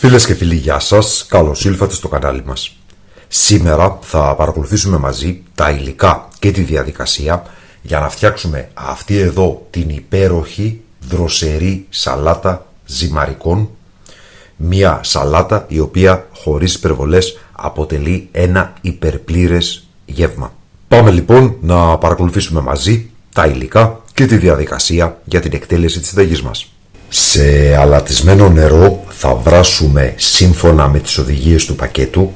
Φίλες και φίλοι, γεια σας, καλώς ήλθατε στο κανάλι μας. Σήμερα θα παρακολουθήσουμε μαζί τα υλικά και τη διαδικασία για να φτιάξουμε αυτή εδώ την υπέροχη δροσερή σαλάτα ζυμαρικών. Μια σαλάτα η οποία χωρίς υπερβολές αποτελεί ένα υπερπλήρες γεύμα. Πάμε λοιπόν να παρακολουθήσουμε μαζί τα υλικά και τη διαδικασία για την εκτέλεση της συνταγής μας. Σε αλατισμένο νερό θα βράσουμε σύμφωνα με τις οδηγίες του πακέτου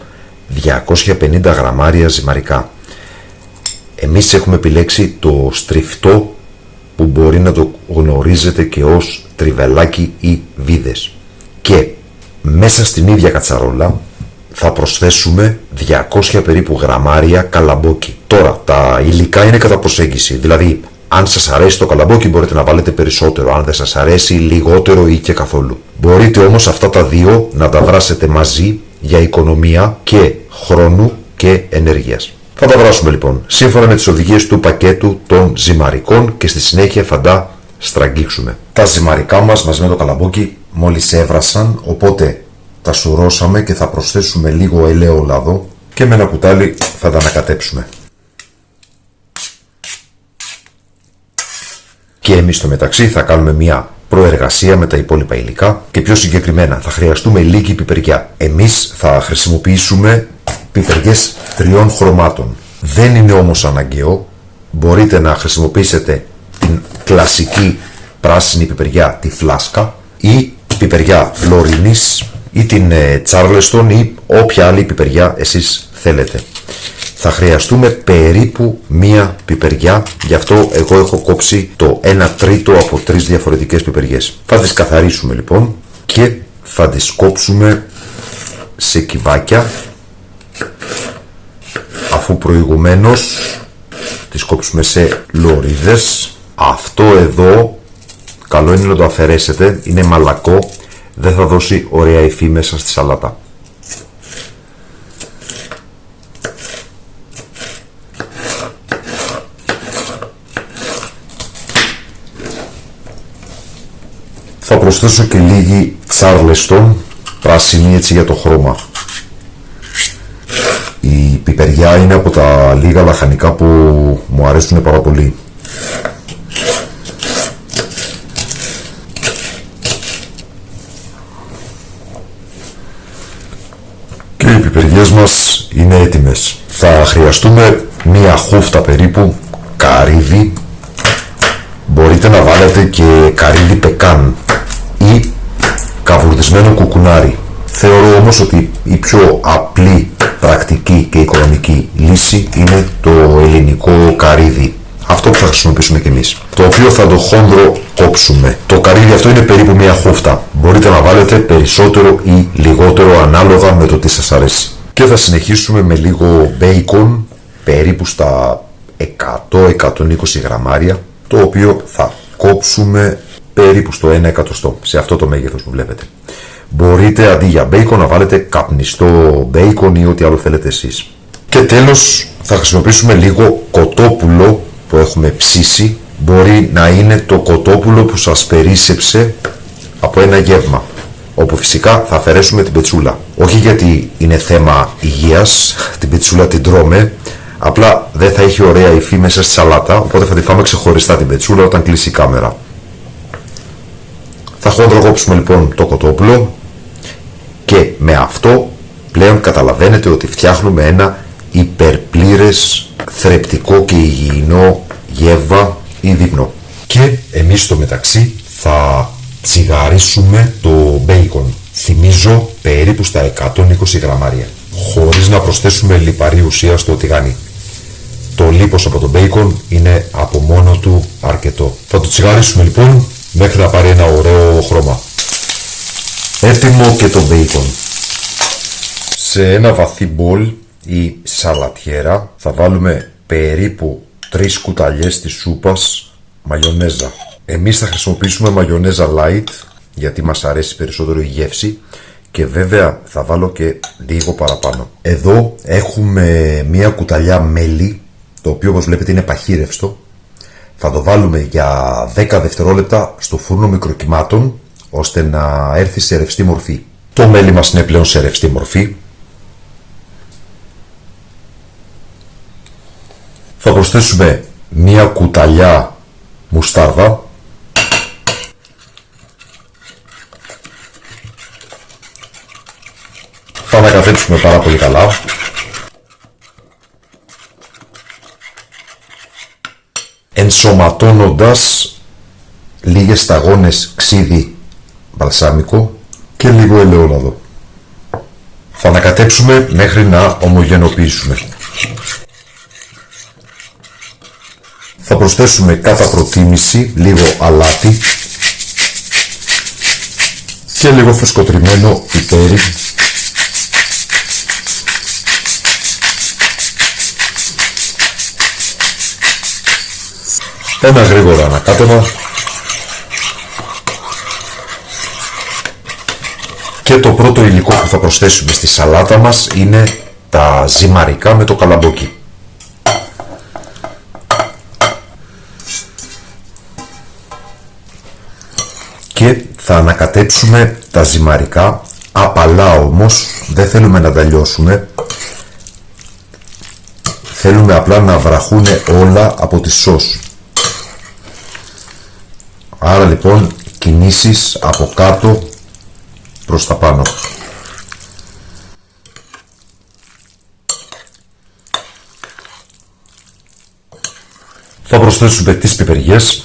250 γραμμάρια ζυμαρικά. Εμείς έχουμε επιλέξει το στριφτό που μπορεί να το γνωρίζετε και ως τριβελάκι ή βίδες. Και μέσα στην ίδια κατσαρόλα θα προσθέσουμε 200 περίπου γραμμάρια καλαμπόκι. Τώρα τα υλικά είναι κατά προσέγγιση, δηλαδή αν σας αρέσει το καλαμπόκι μπορείτε να βάλετε περισσότερο, αν δεν σας αρέσει λιγότερο ή και καθόλου. Μπορείτε όμως αυτά τα δύο να τα βράσετε μαζί για οικονομία και χρόνου και ενέργειας. Θα τα βράσουμε λοιπόν σύμφωνα με τις οδηγίες του πακέτου των ζυμαρικών και στη συνέχεια θα τα στραγγίξουμε. Τα ζυμαρικά μας μαζί με το καλαμπόκι μόλις έβρασαν, οπότε τα σουρώσαμε και θα προσθέσουμε λίγο ελαιόλαδο και με ένα κουτάλι θα τα ανακατέψουμε. Και εμείς στο μεταξύ θα κάνουμε μια προεργασία με τα υπόλοιπα υλικά και πιο συγκεκριμένα θα χρειαστούμε λίγη πιπεριά. Εμείς θα χρησιμοποιήσουμε πιπεριές 3 χρωμάτων. Δεν είναι όμως αναγκαίο, μπορείτε να χρησιμοποιήσετε την κλασική πράσινη πιπεριά, τη φλάσκα, ή πιπεριά Λορίνης ή την Charleston ή όποια άλλη πιπεριά εσείς θέλετε. Θα χρειαστούμε περίπου μία πιπεριά, γι' αυτό εγώ έχω κόψει το 1 τρίτο από 3 διαφορετικές πιπεριές. Θα τις καθαρίσουμε λοιπόν και θα τις κόψουμε σε κυβάκια, αφού προηγουμένως τις κόψουμε σε λωρίδες. Αυτό εδώ καλό είναι να το αφαιρέσετε, είναι μαλακό, δεν θα δώσει ωραία υφή μέσα στη σαλάτα. Θα προσθέσω και λίγη Charleston, πράσινη έτσι για το χρώμα. Η πιπεριά είναι από τα λίγα λαχανικά που μου αρέσουν πάρα πολύ. Και οι πιπεριές μας είναι έτοιμες. Θα χρειαστούμε μία χούφτα περίπου καρύδι. Μπορείτε να βάλετε και καρύδι πεκάν ή καβουρδισμένο κουκουνάρι. Θεωρώ όμως ότι η πιο απλή, πρακτική και οικονομική λύση είναι το ελληνικό καρύδι. Αυτό που θα χρησιμοποιήσουμε και εμείς. Το οποίο θα το χόνδρο κόψουμε. Το καρύδι αυτό είναι περίπου μία χούφτα. Μπορείτε να βάλετε περισσότερο ή λιγότερο ανάλογα με το τι σας αρέσει. Και θα συνεχίσουμε με λίγο μπέικον, περίπου στα 100-120 γραμμάρια, το οποίο θα κόψουμε περίπου στο 1 εκατοστό, σε αυτό το μέγεθος που βλέπετε. Μπορείτε αντί για μπέικον να βάλετε καπνιστό μπέικον ή ό,τι άλλο θέλετε εσείς. Και τέλος θα χρησιμοποιήσουμε λίγο κοτόπουλο που έχουμε ψήσει. Μπορεί να είναι το κοτόπουλο που σας περίσσεψε από ένα γεύμα, όπου φυσικά θα αφαιρέσουμε την πετσούλα. Όχι γιατί είναι θέμα υγείας, την πετσούλα την τρώμε, απλά δεν θα έχει ωραία υφή μέσα στη σαλάτα, οπότε θα τη φάμε ξεχωριστά την πετσούλα όταν κλείσει η κάμερα. Θα χοντροκόψουμε λοιπόν το κοτόπουλο και με αυτό πλέον καταλαβαίνετε ότι φτιάχνουμε ένα υπερπλήρες, θρεπτικό και υγιεινό γεύμα ή δείπνο. Και εμείς στο μεταξύ θα τσιγαρίσουμε το μπέικον. Θυμίζω περίπου στα 120 γραμμάρια, χωρίς να προσθέσουμε λιπαρή ουσία στο τηγάνι. Το λίπος από το μπέικον είναι από μόνο του αρκετό. Θα το τσιγαρίσουμε λοιπόν μέχρι να πάρει ένα ωραίο χρώμα. Έτοιμο και το μπέικον. Σε ένα βαθύ μπολ ή σαλατιέρα θα βάλουμε περίπου 3 κουταλιές της σούπας μαγιονέζα. Εμείς θα χρησιμοποιήσουμε μαγιονέζα light γιατί μας αρέσει περισσότερο η γεύση και βέβαια θα βάλω και λίγο παραπάνω. Εδώ έχουμε μία κουταλιά μέλι, το οποίο όπως βλέπετε είναι παχύρευστο. Θα το βάλουμε για 10 δευτερόλεπτα στο φούρνο μικροκυμάτων ώστε να έρθει σε ρευστή μορφή. Το μέλι μας είναι πλέον σε ρευστή μορφή. Θα προσθέσουμε μία κουταλιά μουστάρδα. Θα ανακατέψουμε πάρα πολύ καλά. Ενσωματώνοντας λίγες σταγόνες ξύδι μπαλσάμικο και λίγο ελαιόλαδο. Θα ανακατέψουμε μέχρι να ομογενοποιήσουμε. Θα προσθέσουμε κατά προτίμηση λίγο αλάτι και λίγο φρεσκοτριμμένο πιπέρι. Ένα γρήγορο ανακάτεμα και το πρώτο υλικό που θα προσθέσουμε στη σαλάτα μας είναι τα ζυμαρικά με το καλαμπόκι. Και θα ανακατέψουμε τα ζυμαρικά απαλά, όμως δεν θέλουμε να τα λιώσουμε. Θέλουμε απλά να βραχούν όλα από τη σως. Άρα λοιπόν κινήσεις από κάτω προς τα πάνω. Θα προσθέσουμε τις πιπεριές.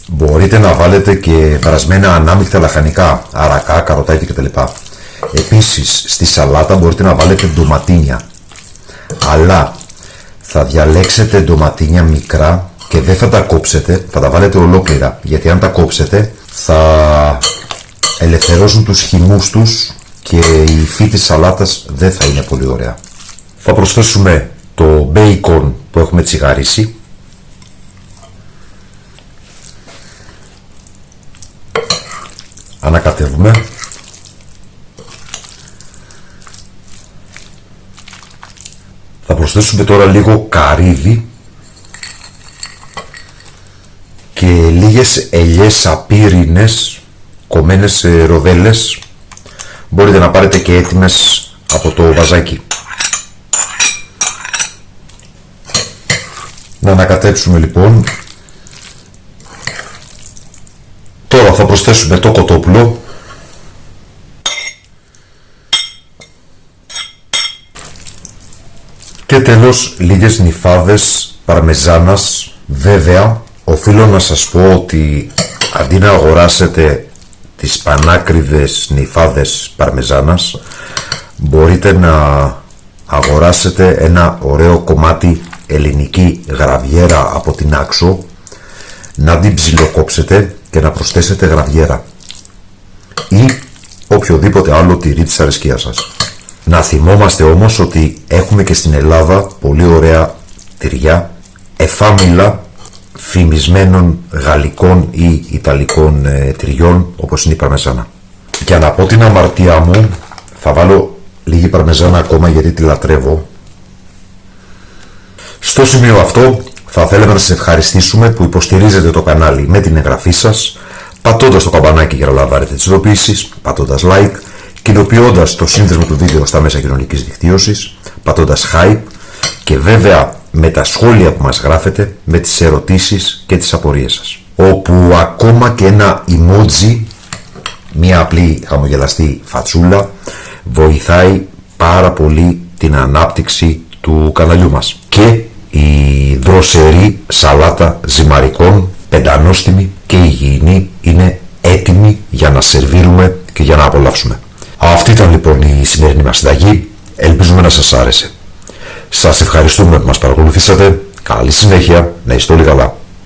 Μπορείτε να βάλετε και βρασμένα ανάμεικτα λαχανικά, αρακά, καροτάκια κτλ. Επίσης στη σαλάτα μπορείτε να βάλετε ντοματίνια, αλλά θα διαλέξετε ντοματίνια μικρά και δεν θα τα κόψετε, θα τα βάλετε ολόκληρα, γιατί αν τα κόψετε θα ελευθερώσουν τους χυμούς τους και η υφή της σαλάτας δεν θα είναι πολύ ωραία. Θα προσθέσουμε το μπέικον που έχουμε τσιγαρίσει. Ανακατεύουμε. Θα προσθέσουμε τώρα λίγο καρύδι και λίγες ελιές απείρινες κομμένες σε ροδέλες. Μπορείτε να πάρετε και έτοιμες από το βαζάκι. Να ανακατέψουμε λοιπόν. Τώρα θα προσθέσουμε το κοτόπουλο. Και τέλος λίγες νυφάδες παρμεζάνας. Βέβαια οφείλω να σας πω ότι αντί να αγοράσετε τις πανάκριβες νυφάδες παρμεζάνας, μπορείτε να αγοράσετε ένα ωραίο κομμάτι ελληνική γραβιέρα από την Άξο, να την ψιλοκόψετε και να προσθέσετε γραβιέρα ή οποιοδήποτε άλλο τυρί της αρεσκίας σας. Να θυμόμαστε όμως ότι έχουμε και στην Ελλάδα πολύ ωραία τυριά εφάμιλα φημισμένων γαλλικών ή ιταλικών τυριών, όπως είναι η παρμεζάνα. Για να πω την αμαρτία μου, θα βάλω λίγη παρμεζάνα ακόμα γιατί τη λατρεύω. Στο σημείο αυτό θα θέλαμε να σας ευχαριστήσουμε που υποστηρίζετε το κανάλι με την εγγραφή σας, πατώντας το καμπανάκι για να λαμβάνετε τις ειδοποιήσεις, πατώντας like, κοινοποιώντας το σύνδεσμο του βίντεο στα μέσα κοινωνικής δικτύωσης, πατώντας hype και βέβαια με τα σχόλια που μας γράφετε, με τις ερωτήσεις και τις απορίες σας. Όπου ακόμα και ένα emoji, μια απλή χαμογελαστή φατσούλα, βοηθάει πάρα πολύ την ανάπτυξη του καναλιού μας. Και η δροσερή σαλάτα ζυμαρικών, πεντανόστιμη και υγιεινή, είναι έτοιμη για να σερβίρουμε και για να απολαύσουμε. Αυτή ήταν λοιπόν η σημερινή μας συνταγή. Ελπίζουμε να σας άρεσε. Σας ευχαριστούμε που μας παρακολουθήσατε. Καλή συνέχεια. Να είστε όλοι καλά.